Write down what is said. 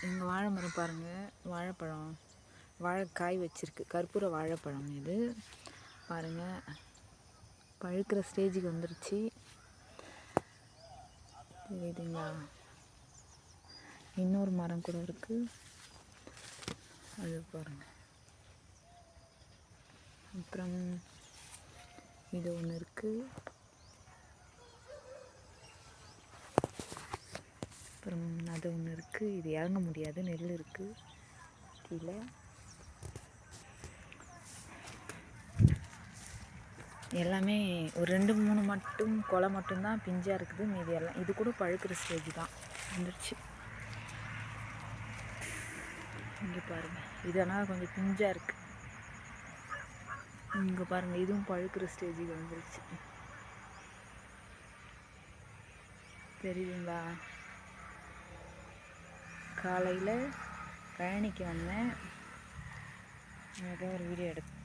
எங்கள் வாழை மரம் பாருங்கள், வாழைப்பழம் வாழைக்காய் வச்சுருக்கு. கற்பூர வாழைப்பழம் இது பாருங்கள், பழுக்கிற ஸ்டேஜுக்கு வந்துருச்சு. தெரியுதுங்களா? இன்னொரு மரம் கூட இருக்குது, அது பாருங்கள். அப்புறம் இது ஒன்று இருக்குது. அப்புறம் அது ஒன்று இருக்குது. இது இறங்க முடியாது, நெல் இருக்குது கீழே. எல்லாமே ஒரு 2-3 மட்டும் கொலை மட்டும்தான் பிஞ்சாக இருக்குது. மீதி எல்லாம் இது கூட பழுக்கிற ஸ்டேஜ் தான் வந்துடுச்சு. இங்கே பாருங்கள், இதனால் கொஞ்சம் பிஞ்சாக இருக்குது. இங்கே பாருங்கள், இதுவும் பழுக்கிற ஸ்டேஜுக்கு வந்துடுச்சு. தெரியுதுங்களா? காலையில் கழனிக்கு வந்தேன், ஏதோ ஒரு வீடியோ எடுத்தேன்.